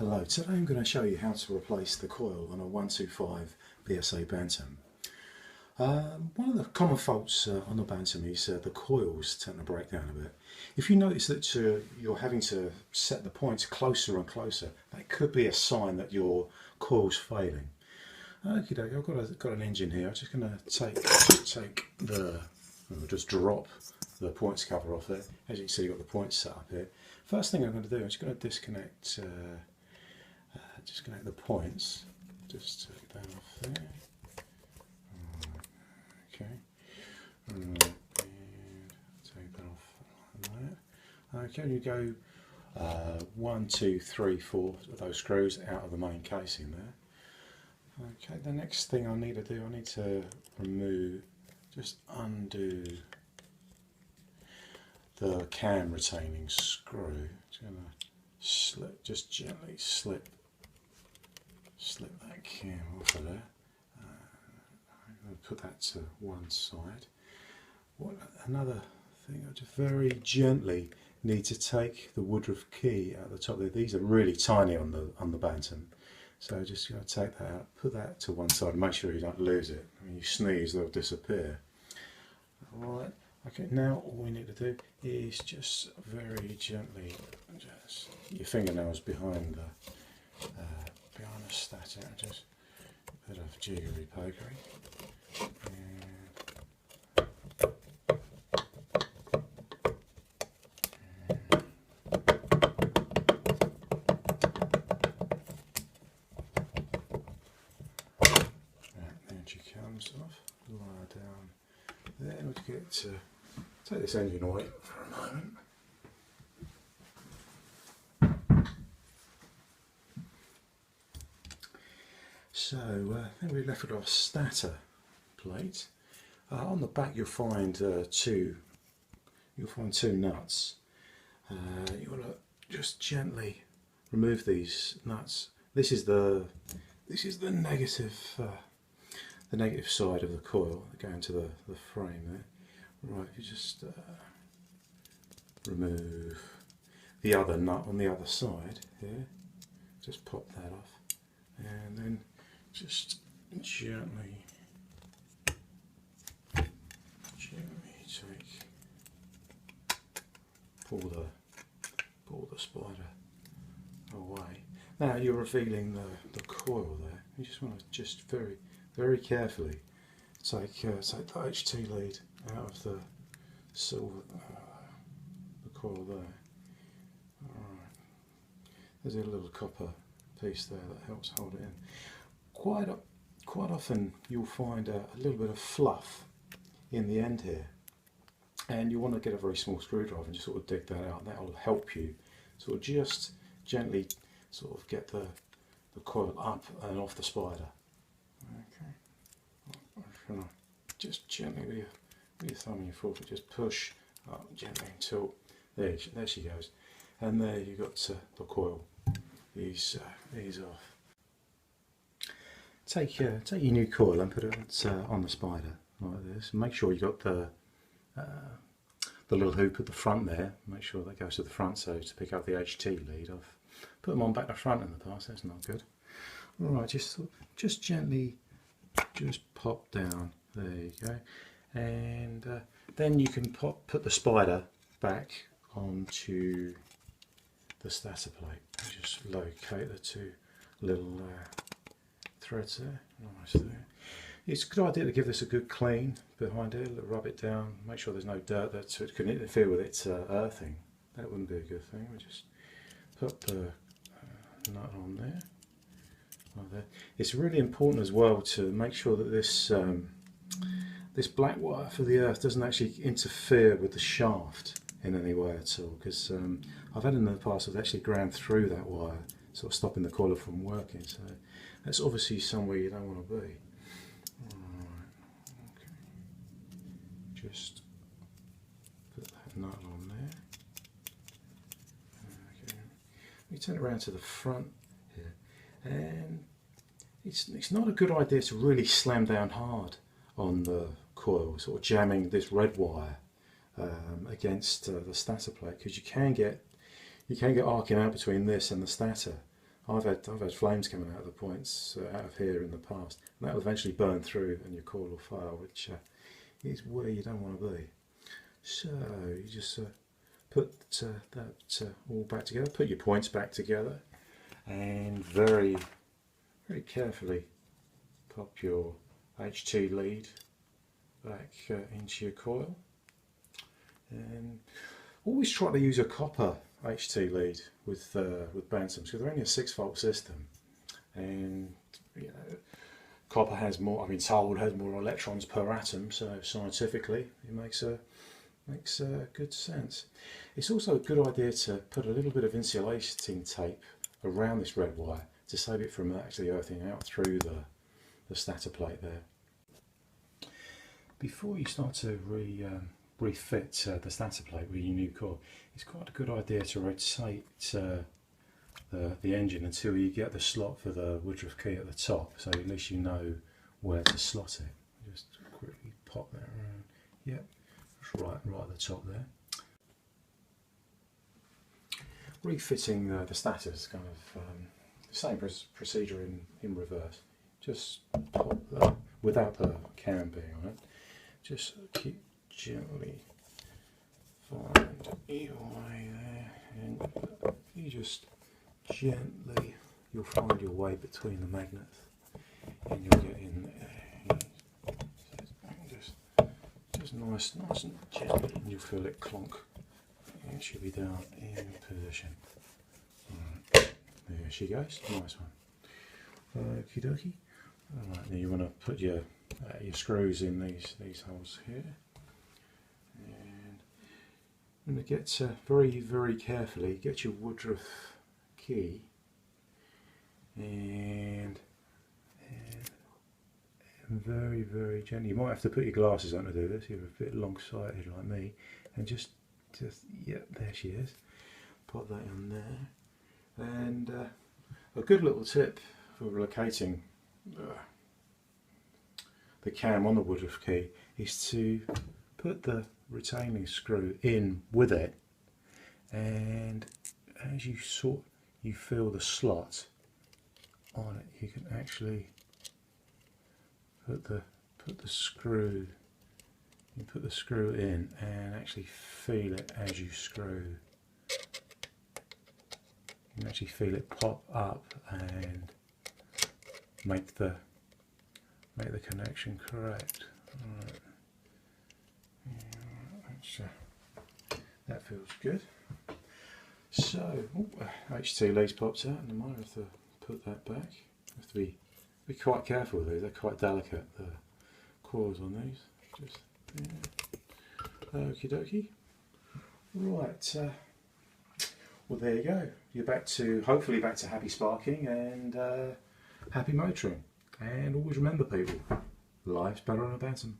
Hello, today I'm going to show you how to replace the coil on a 125 BSA Bantam. One of the common faults on the Bantam is the coils tend to break down a bit. If you notice that you're having to set the points closer and closer, that could be a sign that your coil's failing. Okay, I've got an engine here. I'm just going to just drop the points cover off there. As you can see, you've got the points set up here. First thing I'm going to do, I'm just going to disconnect the points. Just take that off there. Okay. And take that off like that. Okay, you go 1, 2, 3, 4 of those screws out of the main casing there. Okay, the next thing I need to do, I need to undo the cam retaining screw. Just gently slip that cam off of there. I'm going to put that to one side. Another thing, I just very gently need to take the Woodruff key out the top there. These are really tiny on the Bantam, so just going to take that out, put that to one side, and make sure you don't lose it. When you sneeze, they'll disappear. Alright, okay, now all we need to do is just very gently, just your fingernails behind the stator, just a bit of jiggery pokery. Then she comes off, lie down. Then we'll get to take this engine away for a moment. So then we're left with our stator plate. On the back you'll find two nuts. You want to just gently remove these nuts. This is the negative side of the coil going to the frame there. Right, you just remove the other nut on the other side here. Just pop that off, and then just gently pull the spider away. Now you're revealing the coil there. You just want to very carefully take the HT lead out of the silver the coil there. Alright. There's a little copper piece there that helps hold it in. Quite often you'll find a little bit of fluff in the end here, and you want to get a very small screwdriver and just sort of dig that out. That will help you sort of just gently sort of get the coil up and off the spider. Okay. Just gently with your thumb and your forefoot, just push up gently until there she goes, and there you got the coil is off. Take your new coil and put it on the spider like this. Make sure you got the little hoop at the front there. Make sure that goes to the front, so to pick up the HT lead. I've put them on back to front in the past. That's not good. All right, just gently, just pop down. There you go, and then you can put the spider back onto the stator plate. Just locate the two little threads there, nice there. It's a good idea to give this a good clean behind it, rub it down, make sure there's no dirt there so it can interfere with its earthing. That wouldn't be a good thing. We just put the nut on there, like that. It's really important as well to make sure that this black wire for the earth doesn't actually interfere with the shaft in any way at all, because I've had in the past I've actually ground through that wire, sort of stopping the coil from working, so that's obviously somewhere you don't want to be. Alright, okay. Just put that nut on there. Okay. We turn it around to the front here, and it's not a good idea to really slam down hard on the coil, sort of jamming this red wire against the stator plate, because you can get arcing out between this and the stator I've had flames coming out of the points out of here in the past, and that will eventually burn through and your coil will fail, which is where you don't want to be. So you just put that all back together, put your points back together, and very carefully pop your HT lead back into your coil, and always try to use a copper HT lead with Bantams, because they're only a 6-volt system, and you know, copper has more, I've been told, has more electrons per atom, so scientifically it makes good sense. It's also a good idea to put a little bit of insulating tape around this red wire to save it from actually earthing out through the stator plate there. Before you start to refit the stator plate with your new coil, it's quite a good idea to rotate the engine until you get the slot for the Woodruff key at the top, so at least you know where to slot it. Just quickly pop that around. Yep, just right at the top there. Refitting the stator is kind of the same procedure in reverse. Just pop that without the cam being on it. Just keep gently find your way there, and you just gently, you'll find your way between the magnets and you'll get in there. So just nice and gently, and you'll feel it clonk. It should be down in position. Right. There she goes, nice one. Okie dokie. Alright, now you want to put your screws in these holes here. I'm going to get very carefully get your Woodruff key and very gently. You might have to put your glasses on to do this. You're a bit long-sighted like me, and just yep, there she is. Put that on there, and a good little tip for locating the cam on the Woodruff key is to put the retaining screw in with it, and as you feel the slot on it, you can actually put the screw in and actually feel it as you screw. You can actually feel it pop up and make the connection correct. Right. That feels good. So, HT leads popped out, and I might have to put that back. Have to be quite careful with these. They're quite delicate, the coils on these. Just okie dokie. Right. Well, there you go. You're hopefully back to happy sparking and happy motoring. And always remember, people, life's better on a Bantam.